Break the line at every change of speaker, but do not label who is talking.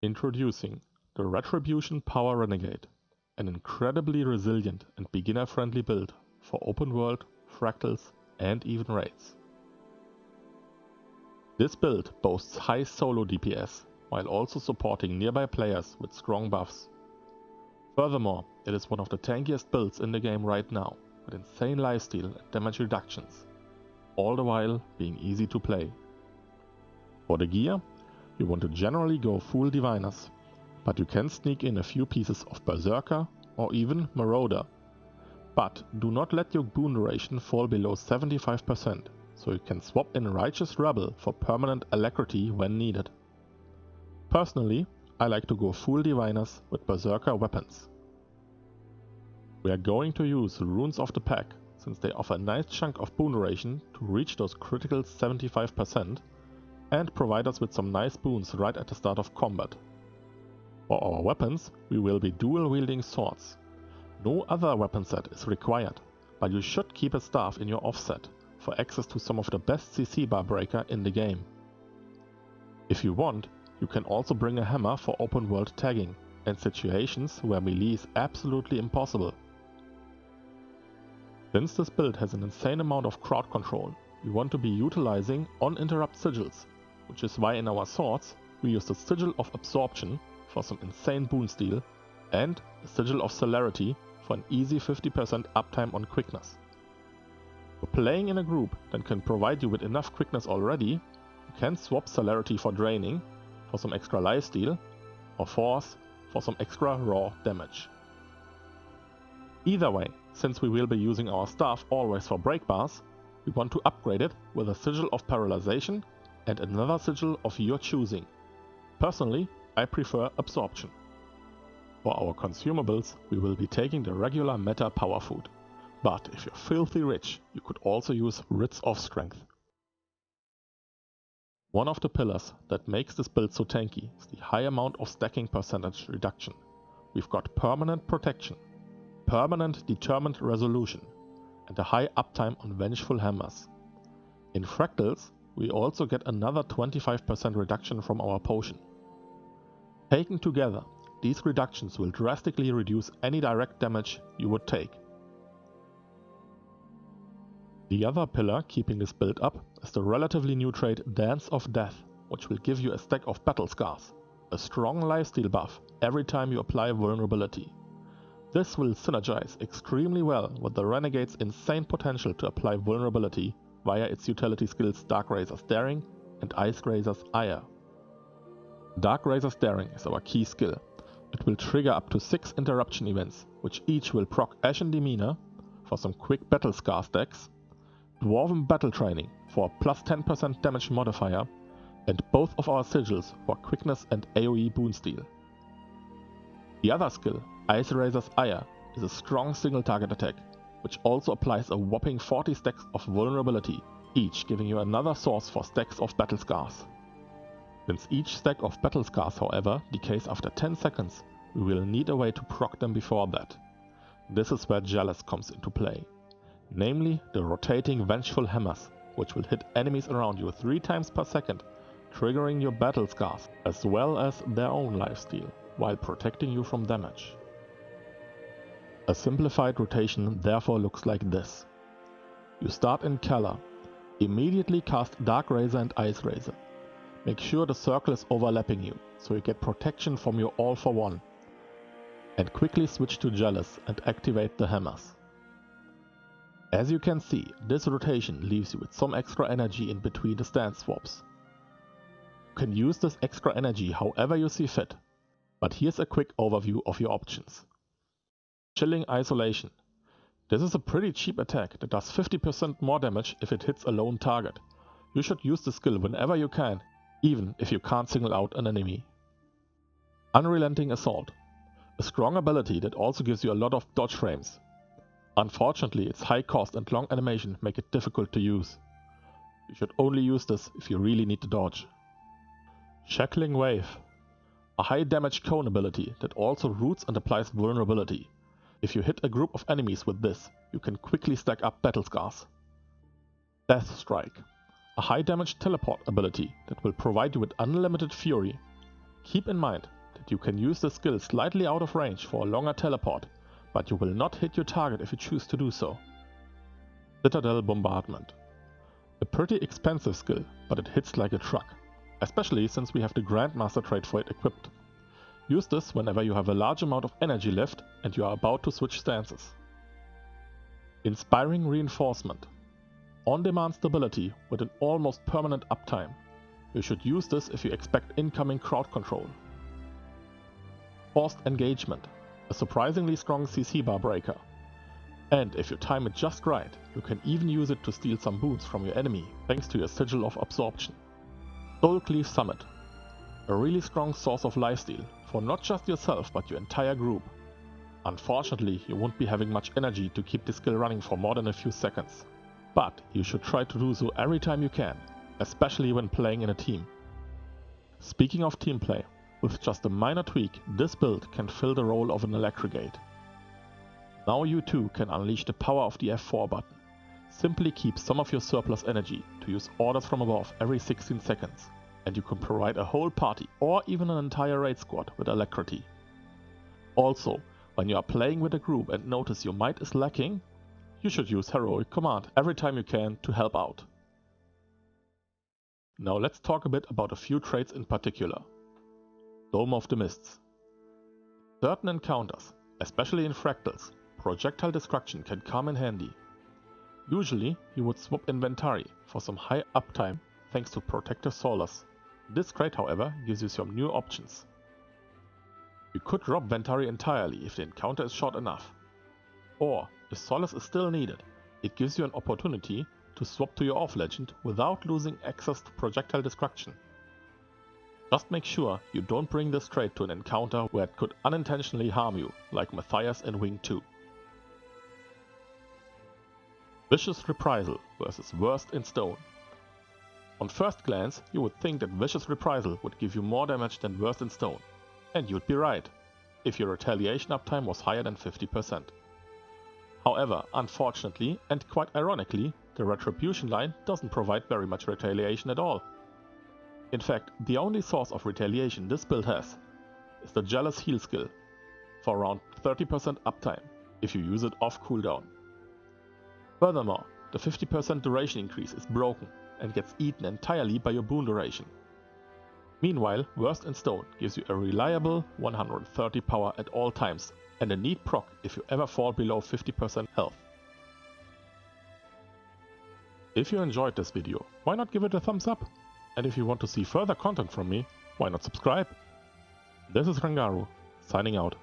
Introducing the Retribution Power Renegade, an incredibly resilient and beginner-friendly build for open world, fractals and even raids. This build boasts high solo DPS while also supporting nearby players with strong buffs. Furthermore, it is one of the tankiest builds in the game right now, with insane lifesteal and damage reductions, all the while being easy to play. For the gear, you want to generally go full Diviners, but you can sneak in a few pieces of Berserker or even Marauder. But do not let your boon duration fall below 75%, so you can swap in Righteous Rebel for permanent alacrity when needed. Personally, I like to go full Diviners with Berserker weapons. We are going to use Runes of the Pack, since they offer a nice chunk of boon duration to reach those critical 75% and provide us with some nice boons right at the start of combat. For our weapons, we will be dual wielding swords. No other weapon set is required, but you should keep a staff in your offset for access to some of the best CC bar breaker in the game. If you want, you can also bring a hammer for open world tagging and situations where melee is absolutely impossible. Since this build has an insane amount of crowd control, we want to be utilizing uninterrupt sigils, which is why in our swords we use the Sigil of Absorption for some insane boon steal and a Sigil of Celerity for an easy 50% uptime on quickness. For playing in a group that can provide you with enough quickness already, you can swap Celerity for Draining for some extra lifesteal, or Force for some extra raw damage. Either way, since we will be using our staff always for break bars, we want to upgrade it with a Sigil of Paralyzation and another sigil of your choosing. Personally, I prefer Absorption. For our consumables, we will be taking the regular meta power food, but if you're filthy rich, you could also use Writs of Strength. One of the pillars that makes this build so tanky is the high amount of stacking percentage reduction. We've got permanent protection, permanent determined resolution, and a high uptime on Vengeful Hammers. In fractals, we also get another 25% reduction from our potion. Taken together, these reductions will drastically reduce any direct damage you would take. The other pillar keeping this build up is the relatively new trait Dance of Death, which will give you a stack of Battle Scars, a strong lifesteal buff every time you apply vulnerability. This will synergize extremely well with the Renegade's insane potential to apply vulnerability via its utility skills Darkrazor's Daring and Icegrazor's Ire. Darkrazor's Daring is our key skill. It will trigger up to 6 interruption events, which each will proc Ashen Demeanor for some quick Battle Scar stacks, Dwarven Battle Training for a plus 10% damage modifier, and both of our sigils for quickness and AoE boon steal. The other skill, Icegrazor's Ire, is a strong single target attack, which also applies a whopping 40 stacks of vulnerability, each giving you another source for stacks of Battle Scars. Since each stack of Battle Scars, however, decays after 10 seconds, we will need a way to proc them before that. This is where Jealous comes into play, namely the rotating Vengeful Hammers, which will hit enemies around you 3 times per second, triggering your Battle Scars as well as their own lifesteal, while protecting you from damage. A simplified rotation therefore looks like this. You start in Kala, immediately cast Darkrazor and Icegrazor. Make sure the circle is overlapping you, so you get protection from your All for One, and quickly switch to Jealous and activate the hammers. As you can see, this rotation leaves you with some extra energy in between the stance swaps. You can use this extra energy however you see fit, but here's a quick overview of your options. Chilling Isolation. This is a pretty cheap attack that does 50% more damage if it hits a lone target. You should use the skill whenever you can, even if you can't single out an enemy. Unrelenting Assault. A strong ability that also gives you a lot of dodge frames. Unfortunately, its high cost and long animation make it difficult to use. You should only use this if you really need to dodge. Shackling Wave. A high damage cone ability that also roots and applies vulnerability. If you hit a group of enemies with this, you can quickly stack up Battle Scars. Death Strike. A high damage teleport ability that will provide you with unlimited fury. Keep in mind that you can use the skill slightly out of range for a longer teleport, but you will not hit your target if you choose to do so. Citadel Bombardment. A pretty expensive skill, but it hits like a truck, especially since we have the Grandmaster trait for it equipped. Use this whenever you have a large amount of energy left and you are about to switch stances. Inspiring Reinforcement. On-demand stability with an almost permanent uptime. You should use this if you expect incoming crowd control. Forced Engagement. A surprisingly strong CC bar breaker. And if you time it just right, you can even use it to steal some boots from your enemy thanks to your Sigil of Absorption. Soulcleave Summit. A really strong source of lifesteal for not just yourself but your entire group. Unfortunately, you won't be having much energy to keep this skill running for more than a few seconds. But you should try to do so every time you can, especially when playing in a team. Speaking of team play, with just a minor tweak, this build can fill the role of an Electrigate. Now you too can unleash the power of the F4 button. Simply keep some of your surplus energy to use orders from above every 16 seconds, and you can provide a whole party or even an entire raid squad with Alacrity. Also, when you are playing with a group and notice your might is lacking, you should use Heroic Command every time you can to help out. Now let's talk a bit about a few traits in particular. Dome of the Mists. Certain encounters, especially in fractals, projectile destruction can come in handy. Usually you would swap Inventari for some high uptime thanks to Protective Solace. This trait, however, gives you some new options. You could drop Ventari entirely if the encounter is short enough. Or, if Solace is still needed, it gives you an opportunity to swap to your off legend without losing access to projectile destruction. Just make sure you don't bring this trait to an encounter where it could unintentionally harm you, like Matthias in Wing 2. Vicious Reprisal versus Worst in Stone. On first glance, you would think that Vicious Reprisal would give you more damage than Worst in Stone. And you'd be right, if your retaliation uptime was higher than 50%. However, unfortunately, and quite ironically, the Retribution line doesn't provide very much retaliation at all. In fact, the only source of retaliation this build has is the Jealous Heal skill, for around 30% uptime, if you use it off cooldown. Furthermore, the 50% duration increase is broken and gets eaten entirely by your boon duration. Meanwhile, Worst in Stone gives you a reliable 130 power at all times and a neat proc if you ever fall below 50% health. If you enjoyed this video, why not give it a thumbs up? And if you want to see further content from me, why not subscribe? This is Rangaru, signing out.